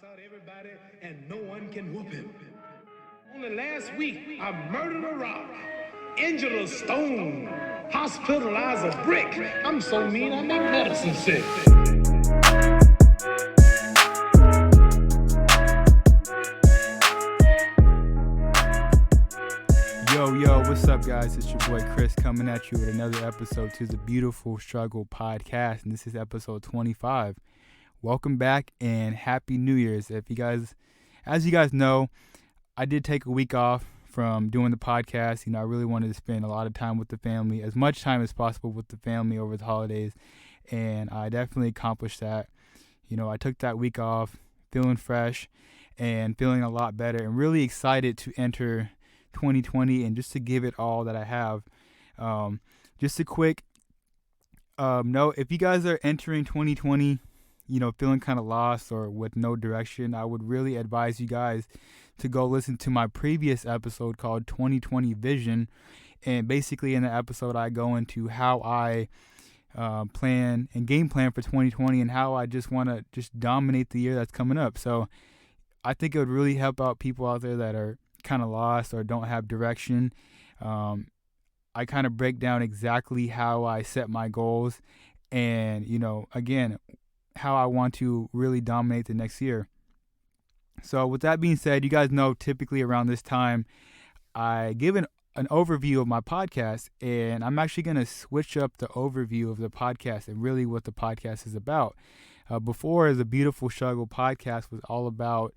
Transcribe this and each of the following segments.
out everybody and no one can whoop him. Only last week, I murdered a rock, injured a stone, hospitalized a brick. I'm so mean, I make medicine sick. Yo, what's up, guys? It's your boy Chris coming at you with another episode to the Beautiful Struggle podcast, and this is episode 25. Welcome back and Happy New Year's. As you guys know, I did take a week off from doing the podcast. I really wanted to spend a lot of time with the family, as much time as possible with the family over the holidays, and I definitely accomplished that. I took that week off feeling fresh and feeling a lot better and really excited to enter 2020 and just to give it all that I have. Just a quick note, if you guys are entering 2020, feeling kind of lost or with no direction, I would really advise you guys to go listen to my previous episode called 2020 Vision. And basically in the episode, I go into how I plan and game plan for 2020 and how I just want to just dominate the year that's coming up. So I think it would really help out people out there that are kind of lost or don't have direction. I kind of break down exactly how I set my goals and, again, how I want to really dominate the next year. So with that being said, you guys know typically around this time, I give an overview of my podcast, and I'm actually going to switch up the overview of the podcast and really what the podcast is about. Before, the Beautiful Struggle podcast was all about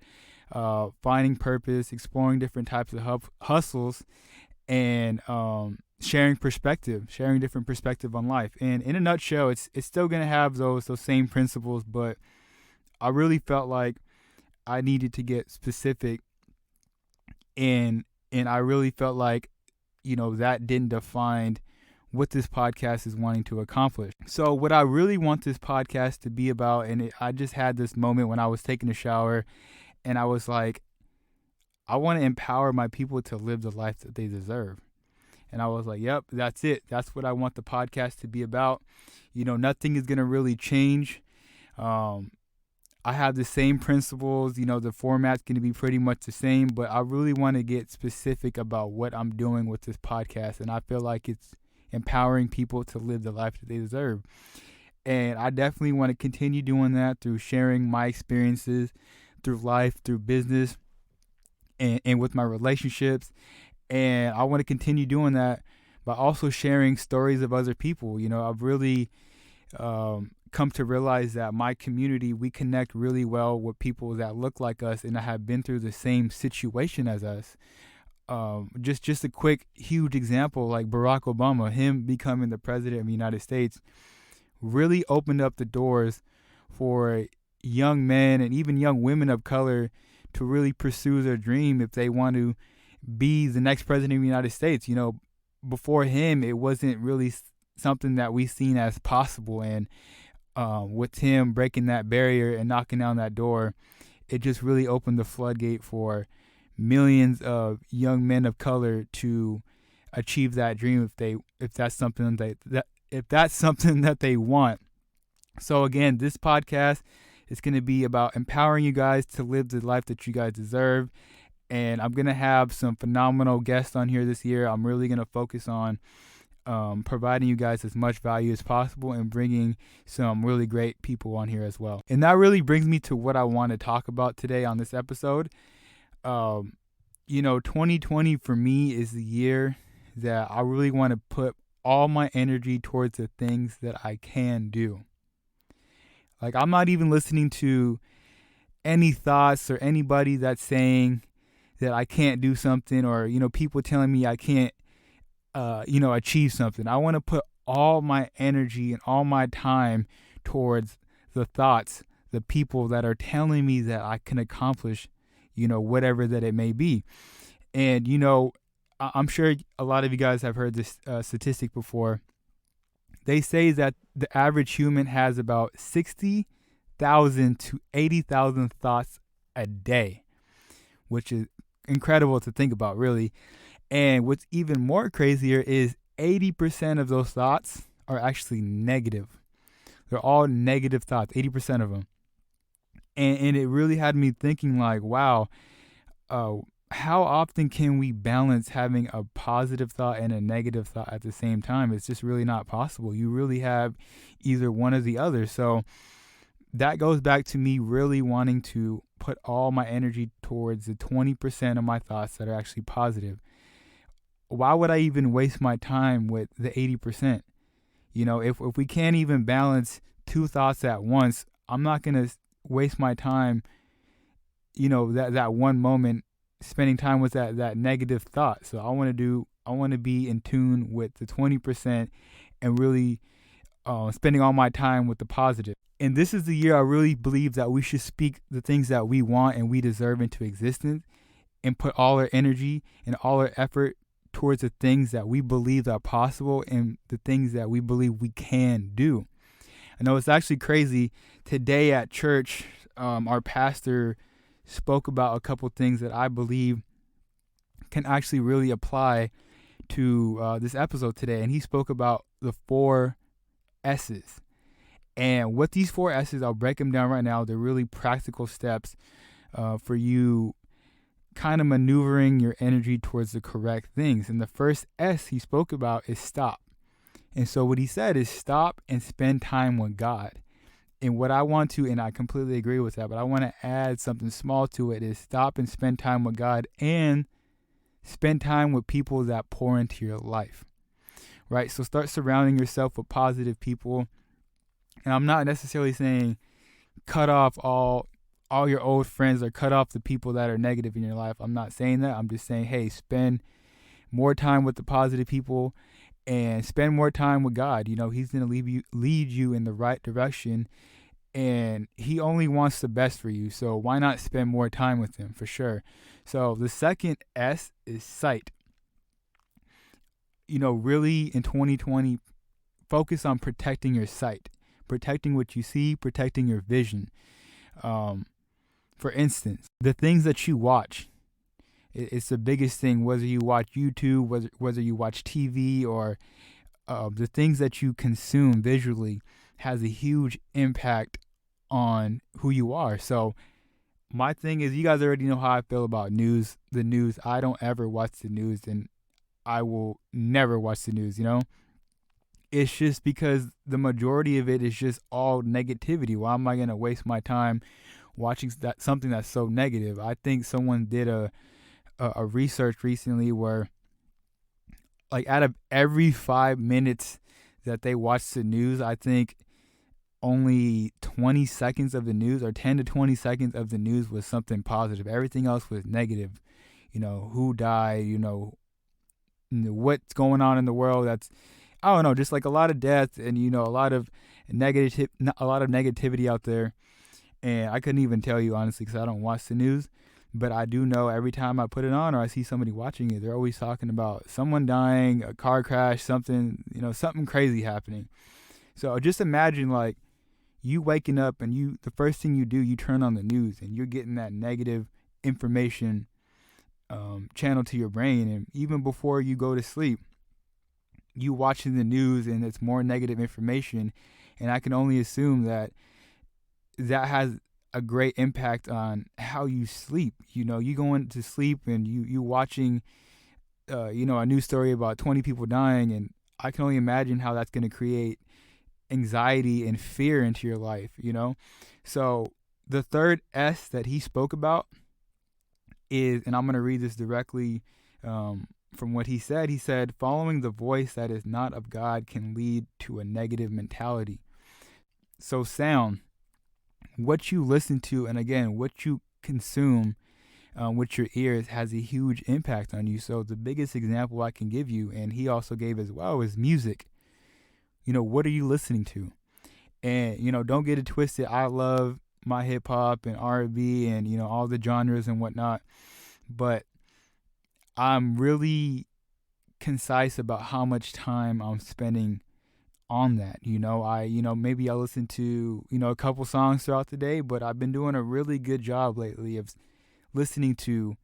finding purpose, exploring different types of hustles, and sharing different perspective on life. And in a nutshell, it's still going to have those same principles, but I really felt like I needed to get specific, and I really felt like that didn't define what this podcast is wanting to accomplish. So what I really want this podcast to be about, and I just had this moment when I was taking a shower, and I was like, I want to empower my people to live the life that they deserve. And I was like, yep, that's it. That's what I want the podcast to be about. Nothing is going to really change. I have the same principles. The format's going to be pretty much the same, but I really want to get specific about what I'm doing with this podcast. And I feel like it's empowering people to live the life that they deserve. And I definitely want to continue doing that through sharing my experiences through life, through business, and with my relationships. And I want to continue doing that by also sharing stories of other people. I've really come to realize that my community, we connect really well with people that look like us and that have been through the same situation as us. Just a quick, huge example, like Barack Obama, him becoming the president of the United States, really opened up the doors for young men and even young women of color to really pursue their dream if they want to be the next president of the United States. Before him, it wasn't really something that we seen as possible. And with him breaking that barrier and knocking down that door, it just really opened the floodgate for millions of young men of color to achieve that dream if that's something that they want. So again, this podcast is going to be about empowering you guys to live the life that you guys deserve. And I'm going to have some phenomenal guests on here this year. I'm really going to focus on providing you guys as much value as possible and bringing some really great people on here as well. And that really brings me to what I want to talk about today on this episode. 2020 for me is the year that I really want to put all my energy towards the things that I can do. Like, I'm not even listening to any thoughts or anybody that's saying that I can't do something, or, people telling me I can't, achieve something. I want to put all my energy and all my time towards the thoughts, the people that are telling me that I can accomplish, whatever that it may be. And, I'm sure a lot of you guys have heard this statistic before. They say that the average human has about 60,000 to 80,000 thoughts a day, which is incredible to think about, really. And what's even more crazier is 80% of those thoughts are actually negative. They're all negative thoughts, 80% of them. And it really had me thinking like, wow, uh, how often can we balance having a positive thought and a negative thought at the same time? It's just really not possible. You really have either one or the other. So that goes back to me really wanting to put all my energy towards the 20% of my thoughts that are actually positive. Why would I even waste my time with the 80%? If we can't even balance two thoughts at once, I'm not going to waste my time, that one moment spending time with that negative thought. So I want to be in tune with the 20% and really spending all my time with the positive. And this is the year I really believe that we should speak the things that we want and we deserve into existence and put all our energy and all our effort towards the things that we believe are possible and the things that we believe we can do. I know it's actually crazy. Today at church, our pastor spoke about a couple things that I believe can actually really apply to this episode today. And he spoke about the 4 S's. And what these 4 S's, I'll break them down right now. They're really practical steps for you kind of maneuvering your energy towards the correct things. And the first S he spoke about is stop. And so what he said is stop and spend time with God. And what I want to, and I completely agree with that, but I want to add something small to it, is stop and spend time with God and spend time with people that pour into your life, right? So start surrounding yourself with positive people. And I'm not necessarily saying cut off all your old friends or cut off the people that are negative in your life. I'm not saying that. I'm just saying, hey, spend more time with the positive people and spend more time with God. He's going to lead you in the right direction, and he only wants the best for you. So why not spend more time with him, for sure. So the second S is sight. Really in 2020, focus on protecting your sight, protecting what you see, protecting your vision. For instance, the things that you watch, it's the biggest thing, whether you watch YouTube, whether you watch TV, or the things that you consume visually has a huge impact on who you are. So my thing is, you guys already know how I feel about the news. I don't ever watch the news, and I will never watch the news, It's just because the majority of it is just all negativity. Why am I going to waste my time watching something that's so negative? I think someone did a research recently where, like, out of every 5 minutes that they watch the news, I think only 20 seconds of the news, or 10 to 20 seconds of the news, was something positive. Everything else was negative. Who died, what's going on in the world. That's, I don't know, just like a lot of death and, a lot of negativity out there. And I couldn't even tell you, honestly, because I don't watch the news. But I do know every time I put it on or I see somebody watching it, they're always talking about someone dying, a car crash, something, something crazy happening. So just imagine, like, you waking up and the first thing you do, you turn on the news and you're getting that negative information channeled to your brain. And even before you go to sleep, you watching the news and it's more negative information. And I can only assume that has a great impact on how you sleep. You going to sleep and you watching, a news story about 20 people dying, and I can only imagine how that's going to create anxiety and fear into your life. So the third S that he spoke about is, and I'm going to read this directly from what he said. He said, following the voice that is not of God can lead to a negative mentality. So sound, what you listen to, and again, what you consume with your ears, has a huge impact on you. So the biggest example I can give you, and he also gave as well, is music. What are you listening to? And, don't get it twisted. I love my hip hop and R&B and, all the genres and whatnot. But I'm really concise about how much time I'm spending on that. Maybe I listen to, a couple songs throughout the day, but I've been doing a really good job lately of listening to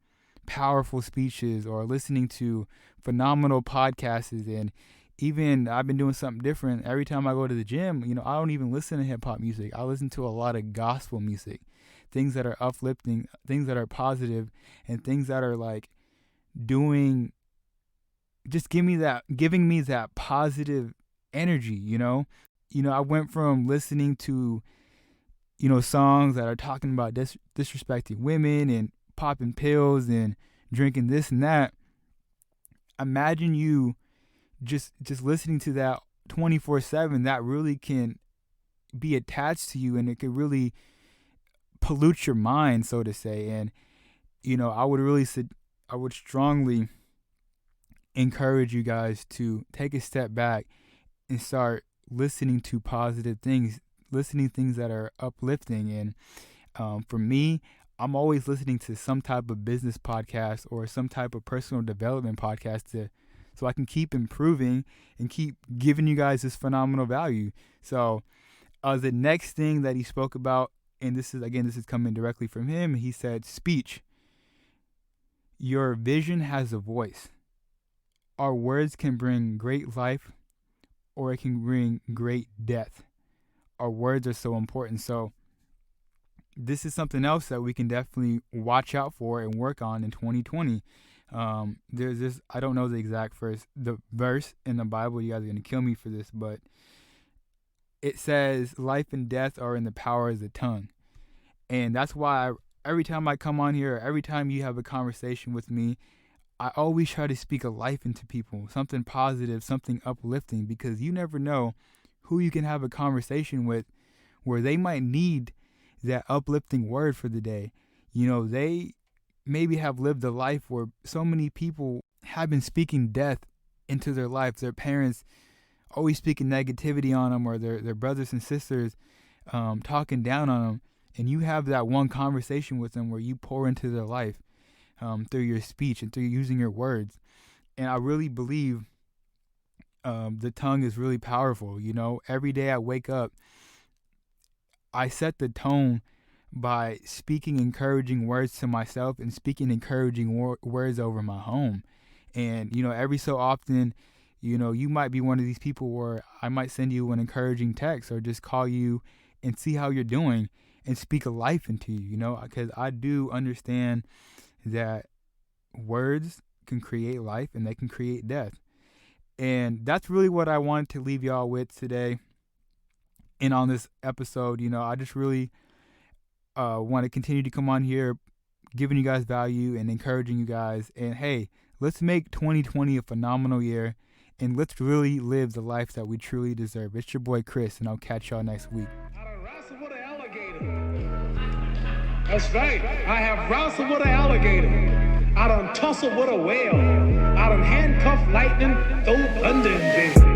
powerful speeches or listening to phenomenal podcasts. And even I've been doing something different. Every time I go to the gym, I don't even listen to hip hop music. I listen to a lot of gospel music, things that are uplifting, things that are positive, and things that are like doing, just giving me that positive energy, you know? I went from listening to, songs that are talking about disrespecting women and popping pills and drinking this and that. Imagine you just listening to that 24/7. That really can be attached to you, and it could really pollute your mind, so to say. And I would strongly encourage you guys to take a step back and start listening to positive things, listening to things that are uplifting. And for me, I'm always listening to some type of business podcast or some type of personal development podcast so I can keep improving and keep giving you guys this phenomenal value. So the next thing that he spoke about, and this is coming directly from him, he said, speech. Your vision has a voice. Our words can bring great life, or it can bring great death. Our words are so important. So this is something else that we can definitely watch out for and work on in 2020. There's this, I don't know the exact verse in the Bible. You guys are going to kill me for this, but it says life and death are in the power of the tongue. And that's why every time I come on here, every time you have a conversation with me, I always try to speak a life into people, something positive, something uplifting, because you never know who you can have a conversation with where they might need that uplifting word for the day. They maybe have lived a life where so many people have been speaking death into their life. Their parents always speaking negativity on them, or their brothers and sisters talking down on them. And you have that one conversation with them where you pour into their life through your speech and through using your words. And I really believe the tongue is really powerful. Every day I wake up, I set the tone by speaking encouraging words to myself and speaking encouraging words over my home. And, every so often, you might be one of these people where I might send you an encouraging text or just call you and see how you're doing and speak a life into you, because I do understand that words can create life and they can create death. And that's really what I wanted to leave y'all with today. And on this episode, I just really want to continue to come on here, giving you guys value and encouraging you guys. And hey, let's make 2020 a phenomenal year, and let's really live the life that we truly deserve. It's your boy Chris, and I'll catch y'all next week. I done wrestled with an alligator. That's right. I have wrestled with an alligator. I done tussled with a whale. I done handcuffed lightning, throw thunder in bed.